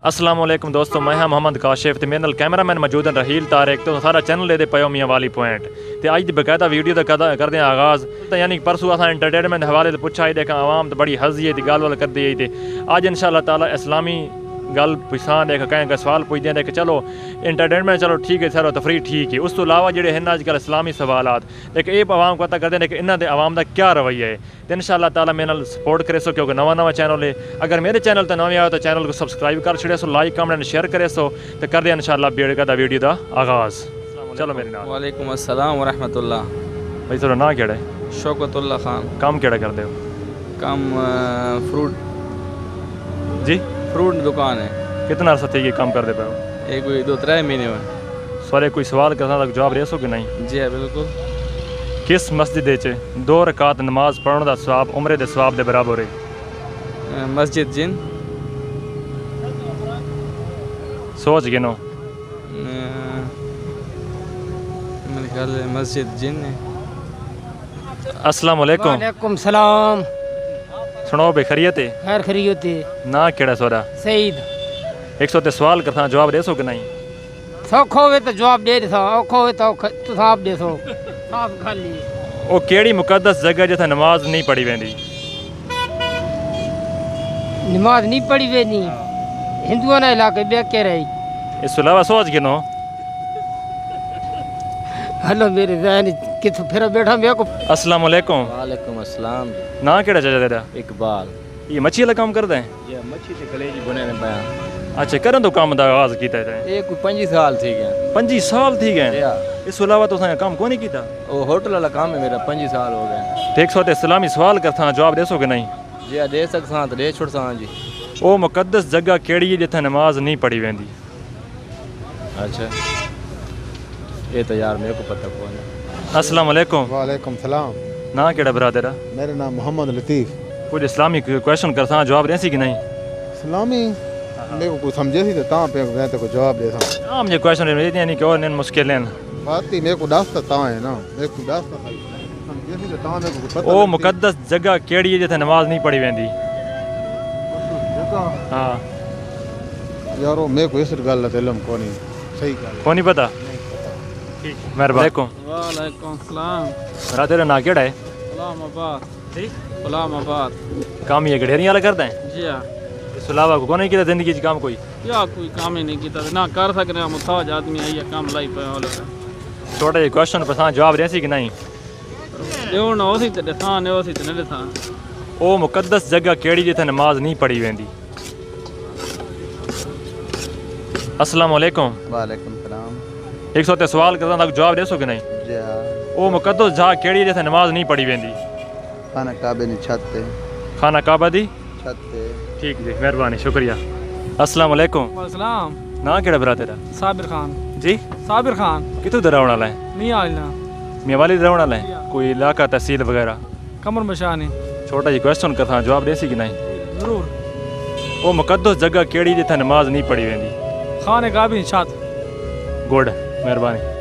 अस्सलाम वालेकुम दोस्तों, मैं हाँ मोहम्मद काशिफ ते मेरे नाल कैमरामैन मौजूद हैं रहील तारिक। तो सारा चैनल दे पाओ मियाँ वाली पॉइंट ते अज दी बकायदा वीडियो दा करदे हैं आगाज़। तो यानी परसों असां एंटरटेनमेंट हवाले ते पुछा ही देखा आवाम तो बड़ी हज़ी है गल वल करदी है। अज इंशाअल्लाह ताला इस्लामी गल पुछां देख कहीं सवाल पुछदे हैं देख चलो एंटरटेनमेंट चलो ठीक है, सर तफरी ठीक है। उस तो इलावा जो हैं अजकल इस्लामी सवालात देख ये आवाम को पता करते हैं कि इन्हों के आवाम का क्या रवैया है। तो इंशाअल्लाह ताला मेरे नाल सपोर्ट करे सो क्योंकि नवा चैनल है। अगर मेरे चैनल तो नवे आए तो चैनल को सब्सक्राइब कर छड़े सो, लाइक कमेंट शेयर करे सो। तो कर दे इंशाअल्लाह वीडियो का आगाज़। चलो मेरे नाल। वालेकुम अस्सलाम व रहमतुल्लाह। भाई थोड़ा ना केड़ा है? शौकतुल्लाह खान। काम केड़ा करते हो? काम फ्रूट जी फ्रूट दुकान है। कितना अर्सा थी काम करते पे हो? एक कोई 2-3 महीने में। सारे कोई सवाल करना तक जवाब दे सो कि नहीं? जी हाँ बिल्कुल। किस मस्जिद च 2 रकात नमाज पढ़ने का सवाब उम्रे के सवाब के बराबर है? मस्जिद जिन। सोच गिनो। मेरे ख्याल है मस्जिद जिन है। अस्सलाम वालेकुम। वालेकुम सलाम। सुनो बे खैरियत है? खैर खैरियत है। ना केड़ा सोरा? सईद। 100 ते सवाल करता जवाब दे सो कि नहीं? सौखो होवे तो जवाब दे दो, औखो होवे तो साफ दे सो। साफ खाली। वो केड़ी मुकद्दस जगह जिथे नमाज नहीं पढ़ी वेंदी? नमाज नहीं पढ़ी वेनी हिंदुओं ने इलाके बे के रही। इस अलावा सोच गिनो। हेलो मेरे जहन किथ फिर बैठा मेरे को। अस्सलाम वालेकुम। वालेकुम अस्सलाम। ना केड़ा चाचा तेरा? इकबाल। ये मच्छी वाला काम करदा है? ये मच्छी से कलेजी बने ने पाया। अच्छा करन तो काम दा आगाज कीता है? ये कोई 25 साल थी गया। 25 साल थी गए? या इस अलावा तो काम को नहीं कीता? वो होटल वाला काम है मेरा 25 साल हो गए। तो 100 ते इस्लामी सवाल करता जवाब दे सो कि नहीं? जी हाँ दे सकता तो दे छुड़सा जी। वो मुकद्दस जगह केड़ी है जिथे नमाज नहीं पढ़ी वेंदी? अच्छा ये तो यार मेरे को पता कौन है। अस्सलाम वालेकुम। वालेकुम सलाम। ना केड़ा ब्रदर? मेरा नाम मोहम्मद लतीफ़। कुछ इस्लामी क्वेश्चन करता जवाब दे सी कि नहीं? इस्लामी मेरे को कुछ समझे सी तो ता पे मैं तो को जवाब दे सा। आम ये क्वेश्चन है नहीं कि और नहीं मुश्किल है। बात ही मेरे को दास्ता ता है ना, मेरे को दास्ता समझे सी तो ता मेरे को पता। वो मुकद्दस जगह केड़ी है जिथे नमाज नहीं पढ़ी वेंदी? जगह हाँ यारो मेरे को इस गल दा इल्म को नहीं सही गल को नहीं पता। ठीक मेहरबानी। वालेकुम सलाम। ब्रदर ना केड़ा है? इस्लामाबाद। ठीक इस्लामाबाद। काम ये गडेरियां वाला करते हैं? जी हाँ। इस अलावा को नहीं किया जिंदगी काम कोई? या कोई काम ही नहीं किया ना कर सकने मुताज आदमी है ये काम लाई पे वाला। छोटा ये क्वेश्चन पर जवाब दे सी कि नहीं? यो ना ओसी ते दसा ने ओसी ते ने दसा। वो मुकद्दस जगह केड़ी जिथे नमाज नहीं पढ़ी वेंदी? अस्सलाम वालेकुम। वालेकुम सलाम। 100 ते सवाल करता तक जवाब दे सो कि नहीं? जी हां। वो मुकद्दस जगह केड़ी जिथे नमाज नहीं पढ़ी वेंदी? खाना काबे नी छत ते। खाना काबा दी? छत ते। ठीक जी मेहरबानी शुक्रिया। अस्सलाम वालेकुम। वालेकुम। ना केड़ा भरा तेरा? साबिर खान। जी साबिर खान। कितों दा रहने वाला है? नहीं आलना। मियाँ वाली रहने वाला है? कोई इलाका तहसील वगैरह? कमर मशानी। छोटा ये क्वेश्चन करता जवाब दे सी कि नहीं? जरूर। वो मुकद्दस जगह केड़ी जिथे नमाज नहीं पढ़ी वेंदी? खाने का भी छत। गुड मेहरबानी।